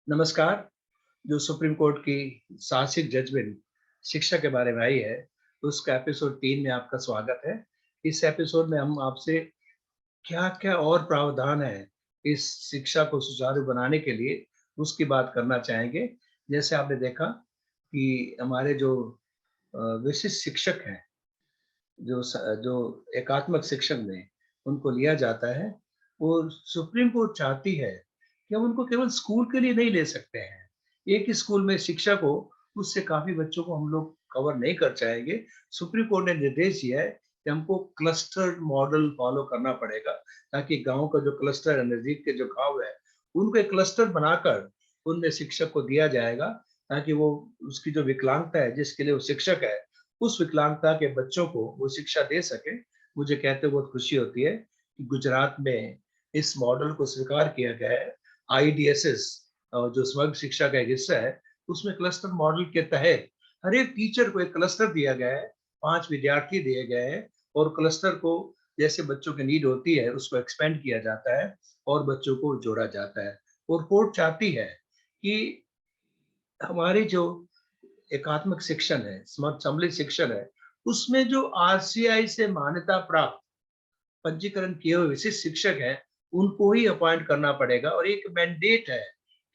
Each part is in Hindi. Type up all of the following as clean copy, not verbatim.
नमस्कार। जो सुप्रीम कोर्ट की साहसिक जजमेंट शिक्षा के बारे में आई है, उसका एपिसोड 3 में आपका स्वागत है। इस एपिसोड में हम आपसे क्या-क्या और प्रावधान है इस शिक्षा को सुचारू बनाने के लिए, उसकी बात करना चाहेंगे। जैसे आपने देखा कि हमारे जो विशिष्ट शिक्षक हैं, जो एकात्मक शिक्षण में उनको लिया जाता है, वो सुप्रीम कोर्ट चाहती है कि हम उनको केवल स्कूल के लिए नहीं ले सकते हैं। एक ही स्कूल में शिक्षा को उससे काफ़ी बच्चों को हम लोग कवर नहीं कर पाएँगे। सुप्रीम कोर्ट ने निर्देश दिया है कि हमको क्लस्टर मॉडल फ़ॉलो करना पड़ेगा, ताकि गाँव का जो क्लस्टर है, नज़दीक के जो गाँव है, उनको एक क्लस्टर बनाकर उनमें शिक्षक को दिया जाएगा, ताकि वो उसकी जो विकलांगता है, जिसके लिए वो शिक्षक है, उस विकलांगता के बच्चों को वो शिक्षा दे सके। मुझे कहते हुए बहुत खुशी होती है कि गुजरात में इस मॉडल को स्वीकार किया गया है। आईडीएसएस जो समग्र शिक्षा का एक हिस्सा है, उसमें क्लस्टर मॉडल के तहत हर एक टीचर को एक क्लस्टर दिया गया है, 5 विद्यार्थी दिए गए हैं और क्लस्टर को जैसे बच्चों की नीड होती है, उसको एक्सपेंड किया जाता है और बच्चों को जोड़ा जाता है। और कोर्ट चाहती है कि हमारी जो एकात्मक शिक्षण है, सम्मिलित शिक्षण है, उसमें जो आरसीआई से मान्यता प्राप्त पंजीकरण किए हुए विशिष्ट शिक्षक हैं, उनको ही अपॉइंट करना पड़ेगा और एक मैंडेट है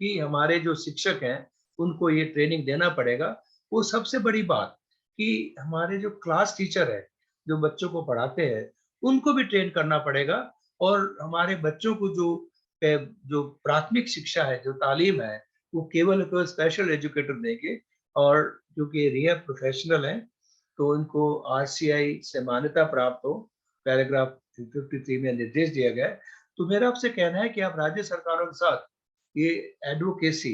कि हमारे जो शिक्षक हैं, उनको ये ट्रेनिंग देना पड़ेगा। वो सबसे बड़ी बात कि हमारे जो क्लास टीचर हैं, जो बच्चों को पढ़ाते हैं, उनको भी ट्रेन करना पड़ेगा और हमारे बच्चों को जो प्राथमिक शिक्षा है, जो तालीम है, वो केवल केवल स्पेशल एजुकेटर देंगे और क्योंकि रिहैब प्रोफेशनल हैं, तो उनको आरसीआई से मान्यता प्राप्त हो, पैराग्राफ 53 में निर्देश दिया गया है। तो मेरा आपसे कहना है कि आप राज्य सरकारों के साथ ये एडवोकेसी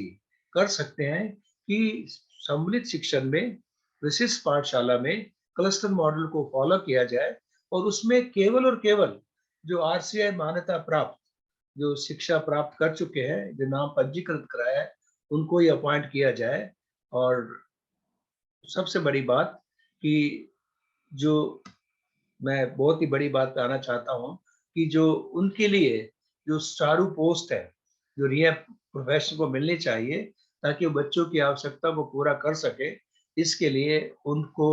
कर सकते हैं कि सम्मिलित शिक्षण में, विशिष्ट पाठशाला में क्लस्टर मॉडल को फॉलो किया जाए और उसमें केवल और केवल जो आरसीआई मान्यता प्राप्त, जो शिक्षा प्राप्त कर चुके हैं, जो नाम पंजीकृत कराया है, उनको ही अपॉइंट किया जाए। और सबसे बड़ी बात कि जो मैं बहुत ही बड़ी बात कहना चाहता हूँ कि जो उनके लिए जो सुचारू पोस्ट है, जो रिहैब प्रोफेशन को मिलनी चाहिए, ताकि वो बच्चों की आवश्यकता को पूरा कर सके, इसके लिए उनको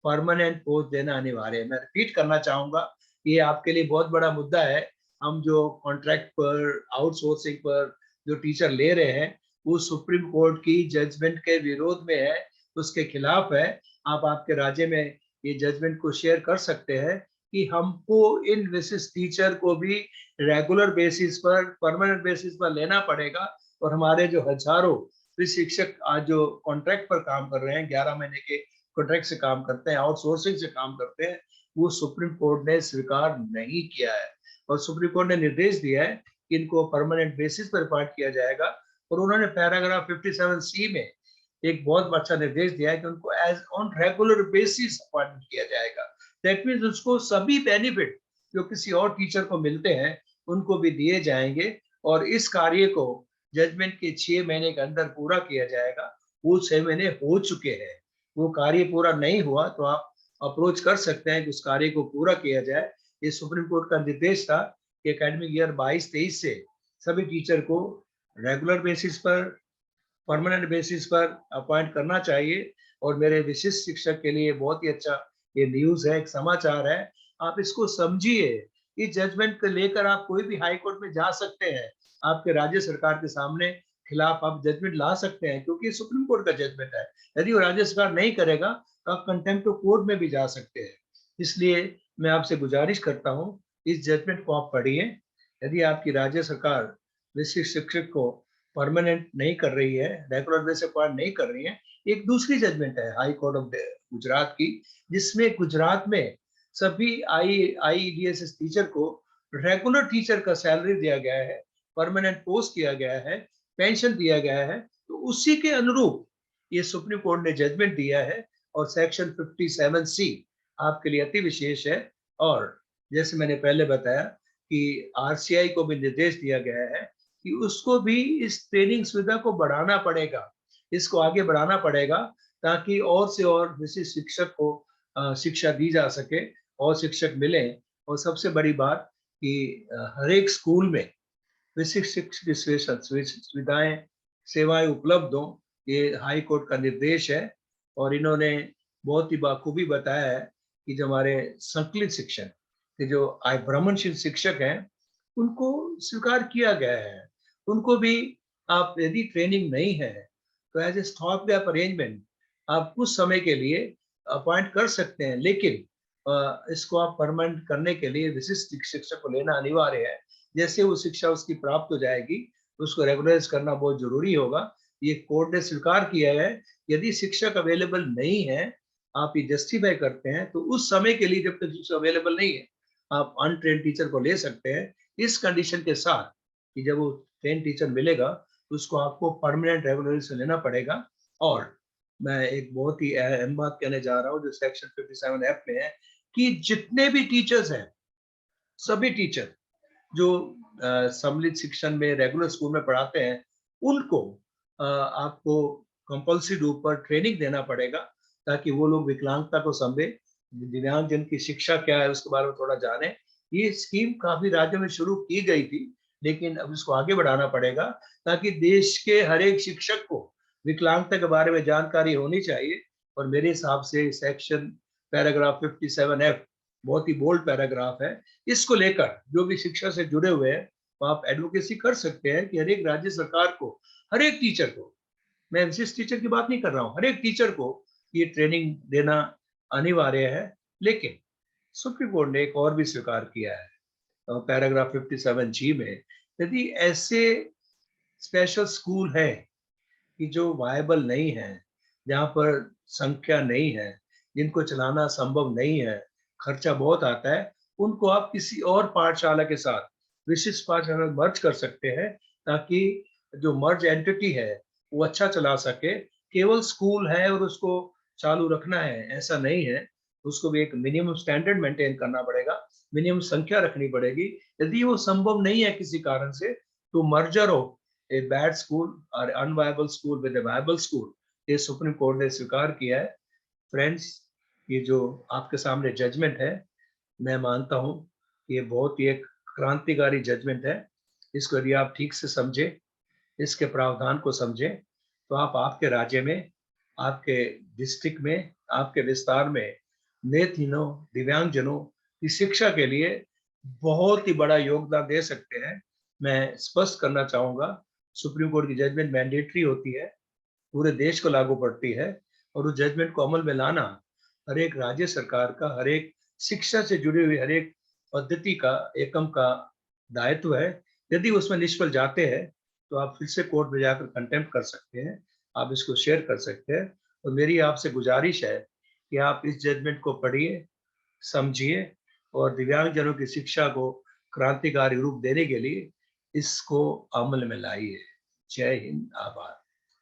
परमानेंट पोस्ट देना अनिवार्य है। मैं रिपीट करना चाहूँगा, ये आपके लिए बहुत बड़ा मुद्दा है। हम जो कॉन्ट्रैक्ट पर, आउटसोर्सिंग पर जो टीचर ले रहे हैं, वो सुप्रीम कोर्ट की जजमेंट के विरोध में है, उसके खिलाफ है। आप आपके राज्य में ये जजमेंट को शेयर कर सकते हैं कि हमको इन विशिष्ट टीचर को भी रेगुलर बेसिस पर, परमानेंट बेसिस पर लेना पड़ेगा और हमारे जो हजारों शिक्षक आज जो कॉन्ट्रैक्ट पर काम कर रहे हैं, 11 महीने के कॉन्ट्रैक्ट से काम करते हैं, आउटसोर्सिंग से काम करते हैं, वो सुप्रीम कोर्ट ने स्वीकार नहीं किया है और सुप्रीम कोर्ट ने निर्देश दिया है कि इनको परमानेंट बेसिस पर अपॉइंट किया जाएगा। और उन्होंने पैराग्राफ 57C में एक बहुत अच्छा निर्देश दिया है कि उनको as on regular basis appointment किया जाएगा। दैट मीन्स उसको सभी बेनिफिट जो किसी और टीचर को मिलते हैं, उनको भी दिए जाएंगे और इस कार्य को जजमेंट के 6 महीने के अंदर पूरा किया जाएगा। वो 6 महीने हो चुके हैं। वो कार्य पूरा नहीं हुआ तो आप अप्रोच कर सकते हैं कि उस कार्य को पूरा किया जाए। ये सुप्रीम कोर्ट का निर्देश था कि एकेडमिक ईयर 22-23 से सभी टीचर को रेगुलर बेसिस पर, परमानेंट बेसिस पर अपॉइंट करना चाहिए। और मेरे विशिष्ट शिक्षक के लिए बहुत ही अच्छा ये न्यूज़ है, एक समाचार है। आप इसको समझिए। इस जजमेंट को लेकर आप कोई भी हाई कोर्ट में जा सकते हैं। आपके राज्य सरकार के सामने खिलाफ आप जजमेंट ला सकते हैं, क्योंकि ये सुप्रीम कोर्ट का जजमेंट है। यदि वो राज्य सरकार नहीं करेगा तो आप कंटेम्प्ट ऑफ कोर्ट में भी जा सकते हैं। इसलिए मैं आपसे गुजारिश करता हूँ, इस जजमेंट को आप पढ़िए। यदि आपकी राज्य सरकार विशिष्ट शिक्षक को परमानेंट नहीं कर रही है, रेगुलर बेस अपॉइंट नहीं कर रही है, एक दूसरी जजमेंट है हाई कोर्ट ऑफ गुजरात की, जिसमें गुजरात में सभी आईईडीएसएस टीचर को रेगुलर टीचर का सैलरी दिया गया है, परमानेंट पोस्ट किया गया है, पेंशन दिया गया है। तो उसी के अनुरूप ये सुप्रीम कोर्ट ने जजमेंट दिया है और सेक्शन 57C आपके लिए अति विशेष है। और जैसे मैंने पहले बताया कि आरसीआई को भी निर्देश दिया गया है कि उसको भी इस ट्रेनिंग सुविधा को बढ़ाना पड़ेगा, इसको आगे बढ़ाना पड़ेगा, ताकि और से और विशिष्ट शिक्षक को शिक्षा दी जा सके और शिक्षक मिलें। और सबसे बड़ी बात कि हर एक स्कूल में विशिष्ट शिक्षक की सुविधाएं सेवाएं उपलब्ध हों, ये हाई कोर्ट का निर्देश है। और इन्होंने बहुत ही बाखूबी बताया है कि जो हमारे संकलित शिक्षक के जो भ्रमणशील शिक्षक हैं, उनको स्वीकार किया गया है। उनको भी आप यदि ट्रेनिंग नहीं है तो as a stop gap arrangement आप कुछ समय के लिए अपॉइंट कर सकते हैं, लेकिन इसको आप परमानेंट करने के लिए विशिष्ट शिक्षक को लेना अनिवार्य है। जैसे वो शिक्षा उसकी प्राप्त हो जाएगी, उसको रेगुलराइज करना बहुत जरूरी होगा। ये कोर्ट ने स्वीकार किया है। यदि शिक्षक अवेलेबल नहीं है, आप ये जस्टिफाई करते हैं, तो उस समय के लिए जब तक शिक्षक अवेलेबल नहीं है, आप अनट्रेन टीचर को ले सकते हैं, इस कंडीशन के साथ कि जब वो ट्रेन टीचर मिलेगा तो उसको आपको परमानेंट रेगुलराइजेशन लेना पड़ेगा। और मैं एक बहुत ही अहम बात कहने जा रहा हूँ जो सेक्शन 57F में है, कि जितने भी टीचर्स हैं, सभी टीचर जो सम्मिलित शिक्षण में रेगुलर स्कूल में पढ़ाते हैं, उनको आपको कंपल्सरी रूप पर ट्रेनिंग देना पड़ेगा, ताकि वो लोग विकलांगता को समझे, दिव्यांगजन की शिक्षा क्या है उसके बारे में थोड़ा जाने। ये स्कीम काफी राज्यों में शुरू की गई थी, लेकिन अब इसको आगे बढ़ाना पड़ेगा, ताकि देश के हर एक शिक्षक को विकलांगता के बारे में जानकारी होनी चाहिए। और मेरे हिसाब से सेक्शन पैराग्राफ 57F बहुत ही बोल्ड पैराग्राफ है। इसको लेकर जो भी शिक्षा से जुड़े हुए हैं, वो आप एडवोकेसी कर सकते हैं कि हर एक राज्य सरकार को, हर एक टीचर को, मैं विशिष्ट टीचर की बात नहीं कर रहा हूँ, हर एक टीचर को ये ट्रेनिंग देना अनिवार्य है। लेकिन सुप्रीम कोर्ट ने एक और भी स्वीकार किया है, पैराग्राफ 57G में, यदि ऐसे स्पेशल स्कूल है कि जो वायबल नहीं है, जहाँ पर संख्या नहीं है, जिनको चलाना संभव नहीं है, खर्चा बहुत आता है, उनको आप किसी और पाठशाला के साथ विशिष्ट पाठशाला में मर्ज कर सकते हैं, ताकि जो मर्ज एंटिटी है वो अच्छा चला सके। केवल स्कूल है और उसको चालू रखना है ऐसा नहीं है, उसको भी एक मिनिमम स्टैंडर्ड मेंटेन करना पड़ेगा, मिनिमम संख्या रखनी पड़ेगी। यदि वो संभव नहीं है किसी कारण से, तो मर्जर हो a bad school or unviable school with a viable school, ये सुप्रीम कोर्ट ने स्वीकार किया है। फ्रेंड्स, ये जो आपके सामने जजमेंट है, मैं मानता हूँ ये बहुत ही एक क्रांतिकारी जजमेंट है। इसको यदि आप ठीक से समझे, इसके प्रावधान को समझें, तो आप आपके राज्य में, आपके डिस्ट्रिक्ट में, आपके विस्तार में नेत्रहीनों, दिव्यांगजनों की शिक्षा के लिए बहुत ही बड़ा योगदान दे सकते हैं। मैं स्पष्ट करना चाहूंगा, सुप्रीम कोर्ट की जजमेंट मैंडेटरी होती है, पूरे देश को लागू पड़ती है, और उस जजमेंट को अमल में लाना हर एक राज्य सरकार का, हर एक शिक्षा से जुड़ी हुई हर एक पद्धति का, एकम का दायित्व है। यदि उसमें निष्फल जाते हैं, तो आप फिर से कोर्ट में जाकर कंटेम्प्ट कर सकते हैं, आप इसको शेयर कर सकते हैं। और मेरी आपसे गुजारिश है कि आप इस जजमेंट को पढ़िए, समझिए, और दिव्यांगजनों की शिक्षा को क्रांतिकारी रूप देने के लिए इसको अमल में लाइए। जय हिंद, आभार।